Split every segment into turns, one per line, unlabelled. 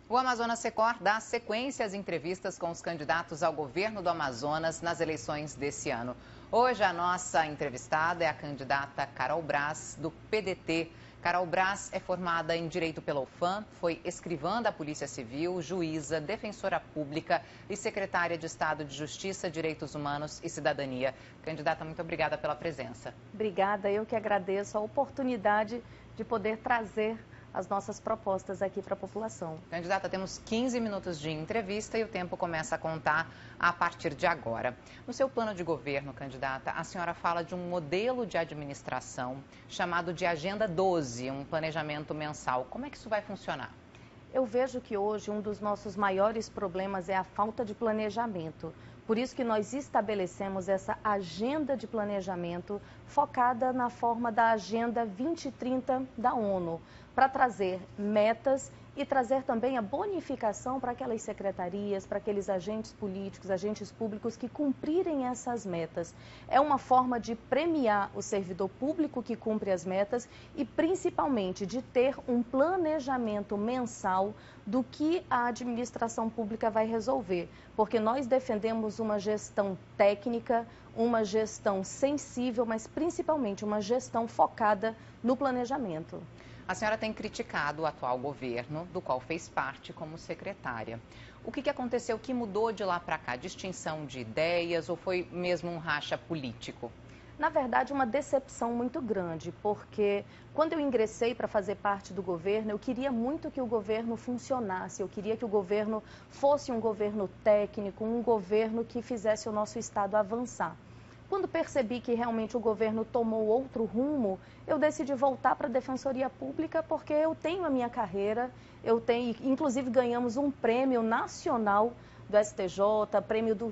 O Amazonas Record dá sequência às entrevistas com os candidatos ao governo do Amazonas nas eleições desse ano. Hoje a nossa entrevistada é a candidata Carol Braz, do PDT. Carol Braz é formada em Direito pela UFAM, foi escrivã da Polícia Civil, juíza, defensora pública e secretária de Estado de Justiça, Direitos Humanos e Cidadania. Candidata, muito obrigada pela presença.
Obrigada, eu que agradeço a oportunidade de poder trazer as nossas propostas aqui para a população.
Candidata, temos 15 minutos de entrevista e o tempo começa a contar a partir de agora. No seu plano de governo, candidata, a senhora fala de um modelo de administração chamado de Agenda 12, um planejamento mensal. Como é que isso vai funcionar?
Eu vejo que hoje um dos nossos maiores problemas é a falta de planejamento. Por isso que nós estabelecemos essa agenda de planejamento focada na forma da Agenda 2030 da ONU, para trazer metas e trazer também a bonificação para aquelas secretarias, para aqueles agentes políticos, agentes públicos que cumprirem essas metas. É uma forma de premiar o servidor público que cumpre as metas e principalmente de ter um planejamento mensal do que a administração pública vai resolver, porque nós defendemos uma gestão técnica, uma gestão sensível, mas principalmente uma gestão focada no planejamento.
A senhora tem criticado o atual governo, do qual fez parte como secretária. O que aconteceu, que mudou de lá para cá? Distinção de ideias ou foi mesmo um racha político?
Na verdade, uma decepção muito grande, porque quando eu ingressei para fazer parte do governo, eu queria muito que o governo funcionasse, eu queria que o governo fosse um governo técnico, um governo que fizesse o nosso estado avançar. Quando percebi que realmente o governo tomou outro rumo, eu decidi voltar para a Defensoria Pública porque eu tenho a minha carreira, inclusive ganhamos um prêmio nacional do STJ,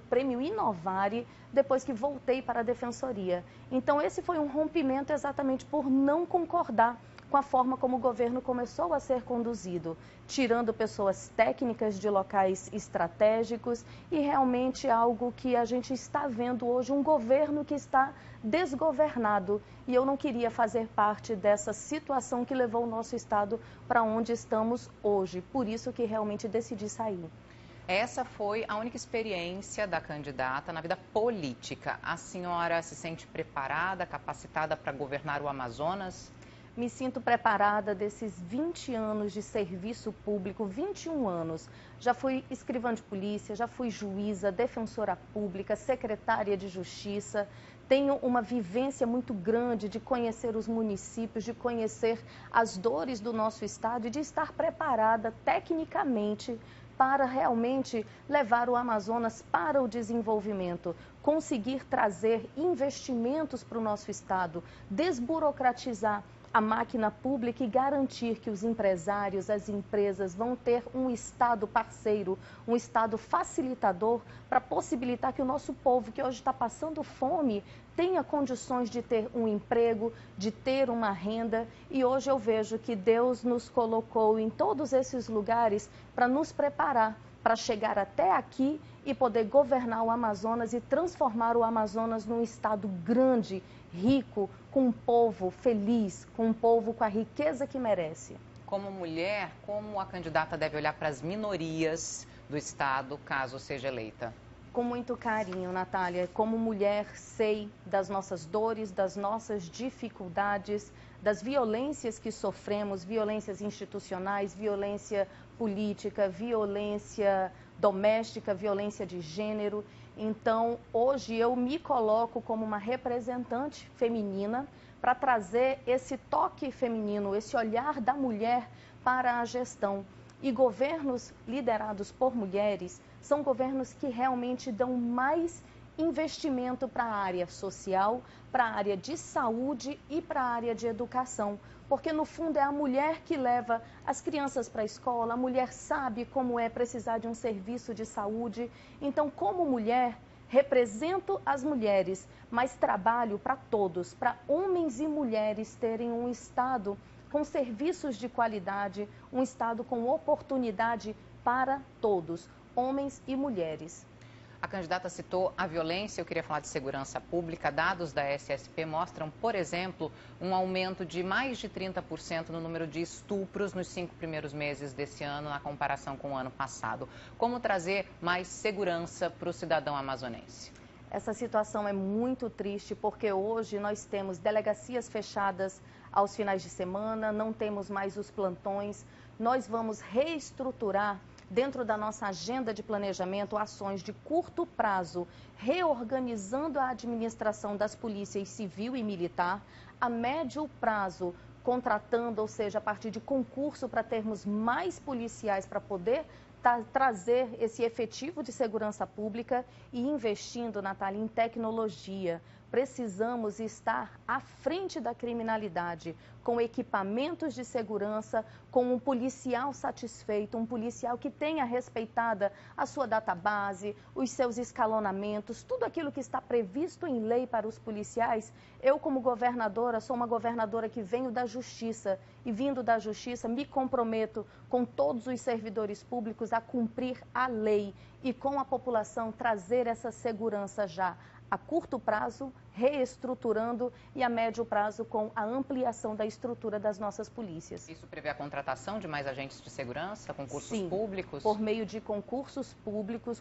prêmio Inovare, depois que voltei para a Defensoria. Então esse foi um rompimento exatamente por não concordar com a forma como o governo começou a ser conduzido, tirando pessoas técnicas de locais estratégicos e realmente algo que a gente está vendo hoje, um governo que está desgovernado. E eu não queria fazer parte dessa situação que levou o nosso estado para onde estamos hoje. Por isso que realmente decidi sair.
Essa foi a única experiência da candidata na vida política. A senhora se sente preparada, capacitada para governar o Amazonas?
Me sinto preparada desses 20 anos de serviço público, 21 anos. Já fui escrivã de polícia, já fui juíza, defensora pública, secretária de justiça. Tenho uma vivência muito grande de conhecer os municípios, de conhecer as dores do nosso estado e de estar preparada tecnicamente para realmente levar o Amazonas para o desenvolvimento, conseguir trazer investimentos para o nosso estado, desburocratizar a máquina pública e garantir que os empresários, as empresas vão ter um Estado parceiro, um Estado facilitador para possibilitar que o nosso povo, que hoje está passando fome, tenha condições de ter um emprego, de ter uma renda. E hoje eu vejo que Deus nos colocou em todos esses lugares para nos preparar para chegar até aqui e poder governar o Amazonas e transformar o Amazonas num estado grande, rico, com um povo feliz, com um povo com a riqueza que merece.
Como mulher, como a candidata deve olhar para as minorias do estado, caso seja eleita?
Com muito carinho, Natália. Como mulher, sei das nossas dores, das nossas dificuldades, das violências que sofremos, violências institucionais, violência política, violência doméstica, violência de gênero. Então, hoje eu me coloco como uma representante feminina para trazer esse toque feminino, esse olhar da mulher para a gestão. E governos liderados por mulheres são governos que realmente dão mais investimento para a área social, para a área de saúde e para a área de educação. Porque, no fundo, é a mulher que leva as crianças para a escola, a mulher sabe como é precisar de um serviço de saúde. Então, como mulher, represento as mulheres, mas trabalho para todos, para homens e mulheres terem um Estado com serviços de qualidade, um Estado com oportunidade para todos, homens e mulheres.
A candidata citou a violência, eu queria falar de segurança pública. Dados da SSP mostram, por exemplo, um aumento de mais de 30% no número de estupros nos 5 primeiros meses desse ano, na comparação com o ano passado. Como trazer mais segurança para o cidadão amazonense?
Essa situação é muito triste porque hoje nós temos delegacias fechadas aos finais de semana, não temos mais os plantões. Nós vamos reestruturar dentro da nossa agenda de planejamento ações de curto prazo, reorganizando a administração das polícias civil e militar, a médio prazo, contratando, ou seja, a partir de concurso para termos mais policiais para poder trazer esse efetivo de segurança pública e investindo, Natália, em tecnologia. Precisamos estar à frente da criminalidade, com equipamentos de segurança, com um policial satisfeito, um policial que tenha respeitada a sua database, os seus escalonamentos, tudo aquilo que está previsto em lei para os policiais. Eu, como governadora, sou uma governadora que venho da Justiça e, vindo da Justiça, me comprometo com todos os servidores públicos a cumprir a lei e com a população trazer essa segurança já a curto prazo, reestruturando, e a médio prazo com a ampliação da estrutura das nossas polícias.
Isso prevê a contratação de mais agentes de segurança, concursos
Sim,
públicos?
Por meio de concursos públicos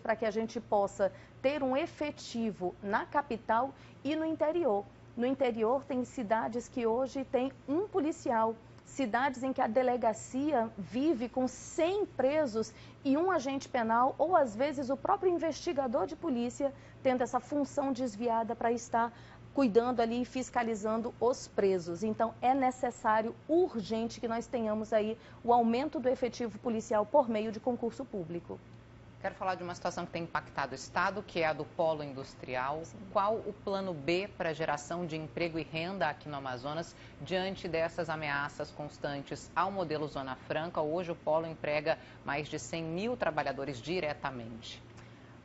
para que a gente possa ter um efetivo na capital e no interior. No interior tem cidades que hoje tem um policial, cidades em que a delegacia vive com 100 presos e um agente penal, ou às vezes o próprio investigador de polícia tendo essa função desviada para estar cuidando ali e fiscalizando os presos. Então é necessário, urgente, que nós tenhamos aí o aumento do efetivo policial por meio de concurso público.
Quero falar de uma situação que tem impactado o Estado, que é a do polo industrial. Sim. Qual o plano B para a geração de emprego e renda aqui no Amazonas, diante dessas ameaças constantes ao modelo Zona Franca? Hoje o polo emprega mais de 100 mil trabalhadores diretamente.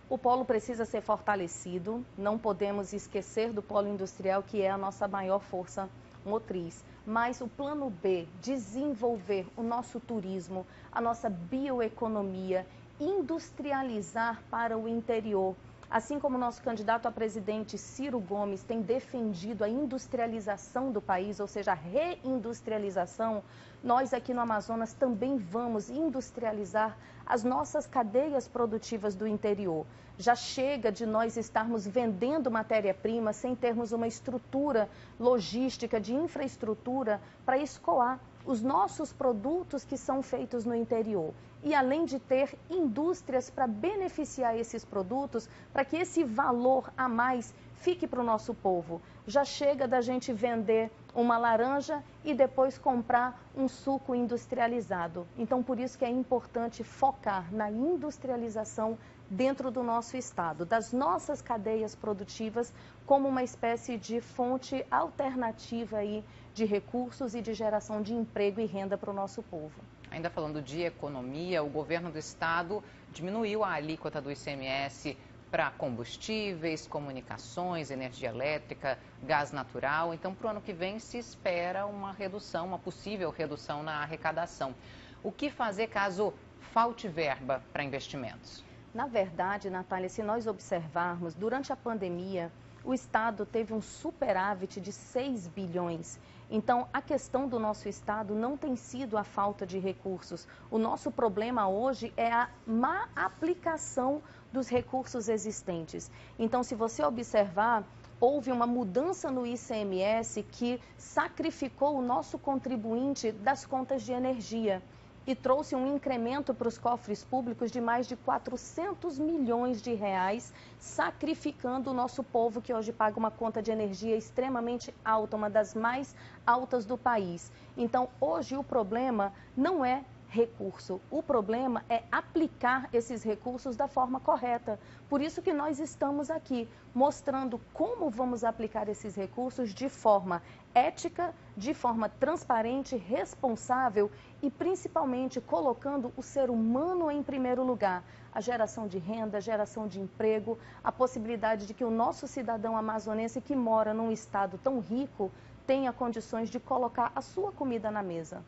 O polo precisa ser fortalecido, não podemos esquecer do polo industrial, que é a nossa maior força motriz. Mas o plano B, desenvolver o nosso turismo, a nossa bioeconomia, industrializar para o interior. Assim como o nosso candidato a presidente, Ciro Gomes, tem defendido a industrialização do país, ou seja, a reindustrialização, nós aqui no Amazonas também vamos industrializar as nossas cadeias produtivas do interior. Já chega de nós estarmos vendendo matéria-prima sem termos uma estrutura logística, de infraestrutura para escoar os nossos produtos que são feitos no interior. E além de ter indústrias para beneficiar esses produtos, para que esse valor a mais fique para o nosso povo. Já chega da gente vender uma laranja e depois comprar um suco industrializado. Então, por isso que é importante focar na industrialização dentro do nosso estado, das nossas cadeias produtivas, como uma espécie de fonte alternativa aí de recursos e de geração de emprego e renda para o nosso povo.
Ainda falando de economia, o governo do estado diminuiu a alíquota do ICMS para combustíveis, comunicações, energia elétrica, gás natural. Então, para o ano que vem se espera uma redução, uma possível redução na arrecadação. O que fazer caso falte verba para investimentos?
Na verdade, Natália, se nós observarmos, durante a pandemia, o Estado teve um superávit de 6 bilhões. Então, a questão do nosso Estado não tem sido a falta de recursos. O nosso problema hoje é a má aplicação dos recursos existentes. Então, se você observar, houve uma mudança no ICMS que sacrificou o nosso contribuinte das contas de energia e trouxe um incremento para os cofres públicos de mais de 400 milhões de reais, sacrificando o nosso povo que hoje paga uma conta de energia extremamente alta, uma das mais altas do país. Então, hoje o problema não é recurso, o problema é aplicar esses recursos da forma correta. Por isso que nós estamos aqui, mostrando como vamos aplicar esses recursos de forma ética, de forma transparente, responsável e principalmente colocando o ser humano em primeiro lugar. A geração de renda, a geração de emprego, a possibilidade de que o nosso cidadão amazonense que mora num estado tão rico tenha condições de colocar a sua comida na mesa.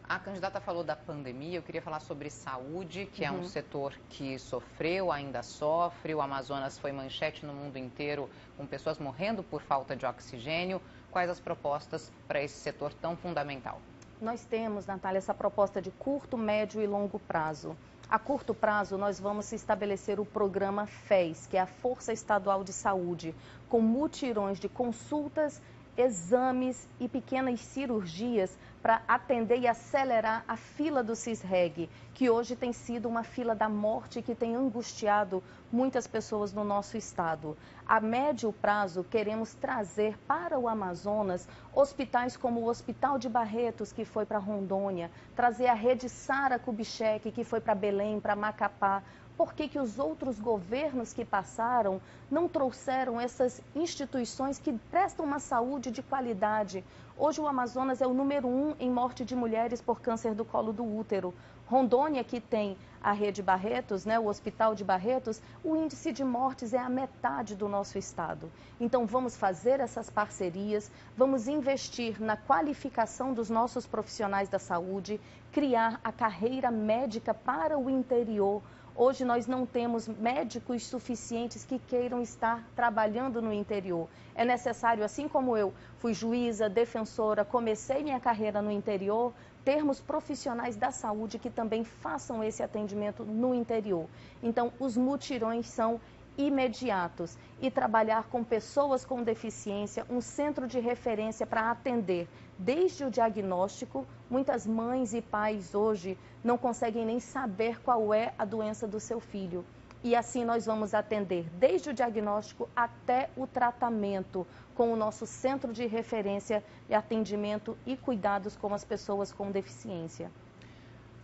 A candidata falou da pandemia, eu queria falar sobre saúde, que é um setor que sofreu, ainda sofre. O Amazonas foi manchete no mundo inteiro, com pessoas morrendo por falta de oxigênio. Quais as propostas para esse setor tão fundamental?
Nós temos, Natália, essa proposta de curto, médio e longo prazo. A curto prazo, nós vamos estabelecer o programa FES, que é a Força Estadual de Saúde, com mutirões de consultas, exames e pequenas cirurgias para atender e acelerar a fila do CISREG, que hoje tem sido uma fila da morte que tem angustiado muitas pessoas no nosso estado. A médio prazo, queremos trazer para o Amazonas hospitais como o Hospital de Barretos, que foi para Rondônia, trazer a rede Sara Kubitschek, que foi para Belém, para Macapá. Por que os outros governos que passaram não trouxeram essas instituições que prestam uma saúde de qualidade? Hoje o Amazonas é o número 1 em morte de mulheres por câncer do colo do útero. Rondônia, que tem a rede Barretos, o Hospital de Barretos, o índice de mortes é a metade do nosso estado. Então vamos fazer essas parcerias, vamos investir na qualificação dos nossos profissionais da saúde, criar a carreira médica para o interior. Hoje nós não temos médicos suficientes que queiram estar trabalhando no interior. É necessário, assim como eu fui juíza, defensora, comecei minha carreira no interior, termos profissionais da saúde que também façam esse atendimento no interior. Então, os mutirões são imediatos e trabalhar com pessoas com deficiência, um centro de referência para atender desde o diagnóstico. Muitas mães e pais hoje não conseguem nem saber qual é a doença do seu filho. E assim nós vamos atender desde o diagnóstico até o tratamento com o nosso centro de referência de atendimento e cuidados com as pessoas com deficiência.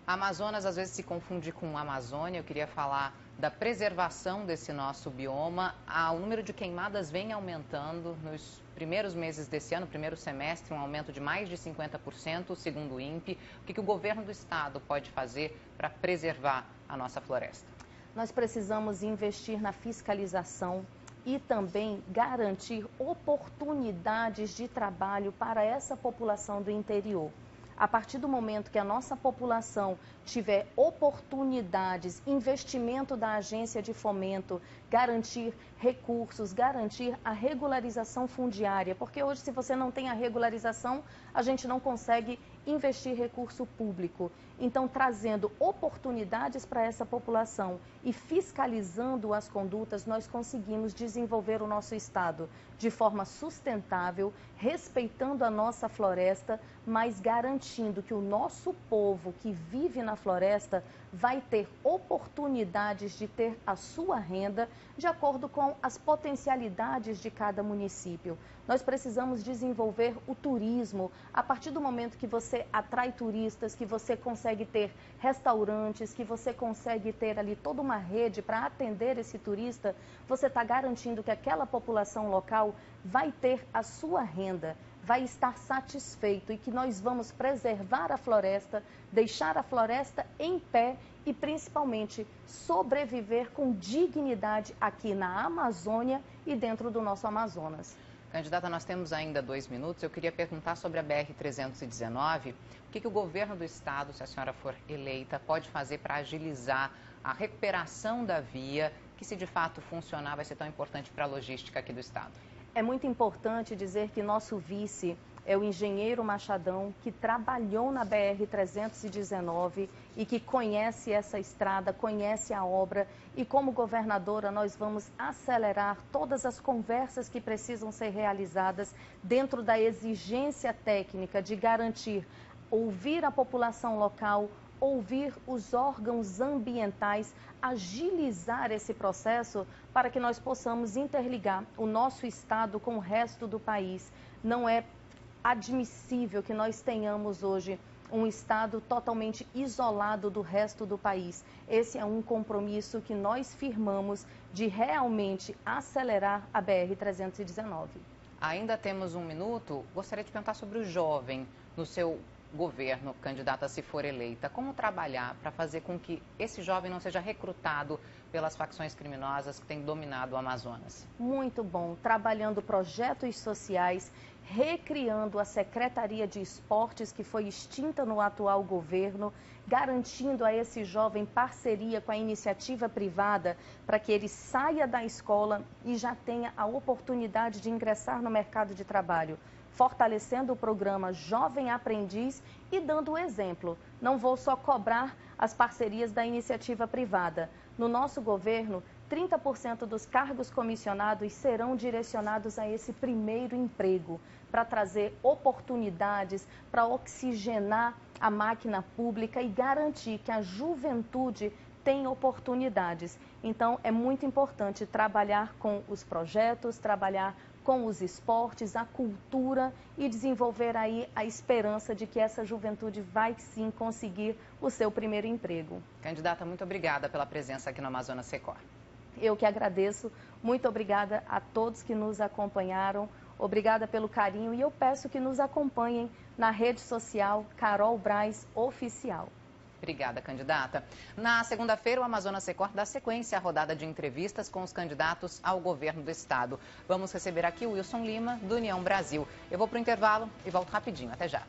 Amazonas às vezes se confunde com Amazônia. Eu queria falar da preservação desse nosso bioma. O número de queimadas vem aumentando nos primeiros meses desse ano, primeiro semestre, um aumento de mais de 50%, segundo o INPE. O que o governo do estado pode fazer para preservar a nossa floresta?
Nós precisamos investir na fiscalização e também garantir oportunidades de trabalho para essa população do interior. A partir do momento que a nossa população tiver oportunidades, investimento da agência de fomento, garantir recursos, garantir a regularização fundiária, porque hoje se você não tem a regularização, a gente não consegue investir recurso público. Então, trazendo oportunidades para essa população e fiscalizando as condutas, nós conseguimos desenvolver o nosso estado de forma sustentável, respeitando a nossa floresta, mas garantindo que o nosso povo que vive na floresta vai ter oportunidades de ter a sua renda de acordo com as potencialidades de cada município. Nós precisamos desenvolver o turismo. A partir do momento que você atrai turistas, que você consegue ter restaurantes, que você consegue ter ali toda uma rede para atender esse turista, você está garantindo que aquela população local vai ter a sua renda, vai estar satisfeito e que nós vamos preservar a floresta, deixar a floresta em pé e principalmente sobreviver com dignidade aqui na Amazônia e dentro do nosso Amazonas.
Candidata, nós temos ainda 2 minutos. Eu queria perguntar sobre a BR-319. O que o governo do estado, se a senhora for eleita, pode fazer para agilizar a recuperação da via, que se de fato funcionar vai ser tão importante para a logística aqui do estado?
É muito importante dizer que nosso vice é o engenheiro Machadão, que trabalhou na BR-319 e que conhece essa estrada, conhece a obra. E como governadora, nós vamos acelerar todas as conversas que precisam ser realizadas dentro da exigência técnica de garantir, ouvir a população local, ouvir os órgãos ambientais, agilizar esse processo para que nós possamos interligar o nosso estado com o resto do país. Não é admissível que nós tenhamos hoje um estado totalmente isolado do resto do país. Esse é um compromisso que nós firmamos de realmente acelerar a BR-319.
Ainda temos 1 minuto. Gostaria de perguntar sobre o jovem no seu governo, candidata, se for eleita. Como trabalhar para fazer com que esse jovem não seja recrutado pelas facções criminosas que têm dominado o Amazonas?
Muito bom. Trabalhando projetos sociais recriando a Secretaria de Esportes, que foi extinta no atual governo, garantindo a esse jovem parceria com a iniciativa privada para que ele saia da escola e já tenha a oportunidade de ingressar no mercado de trabalho, fortalecendo o programa Jovem Aprendiz e dando o exemplo. Não vou só cobrar as parcerias da iniciativa privada. No nosso governo, 30% dos cargos comissionados serão direcionados a esse primeiro emprego, para trazer oportunidades, para oxigenar a máquina pública e garantir que a juventude tem oportunidades. Então, é muito importante trabalhar com os projetos, trabalhar com os esportes, a cultura e desenvolver aí a esperança de que essa juventude vai sim conseguir o seu primeiro emprego.
Candidata, muito obrigada pela presença aqui no Amazonas Secor.
Eu que agradeço, muito obrigada a todos que nos acompanharam, obrigada pelo carinho e eu peço que nos acompanhem na rede social Carol Braz Oficial.
Obrigada, candidata. Na segunda-feira, o Amazonas Secor dá sequência à rodada de entrevistas com os candidatos ao governo do estado. Vamos receber aqui o Wilson Lima, do União Brasil. Eu vou para o intervalo e volto rapidinho. Até já.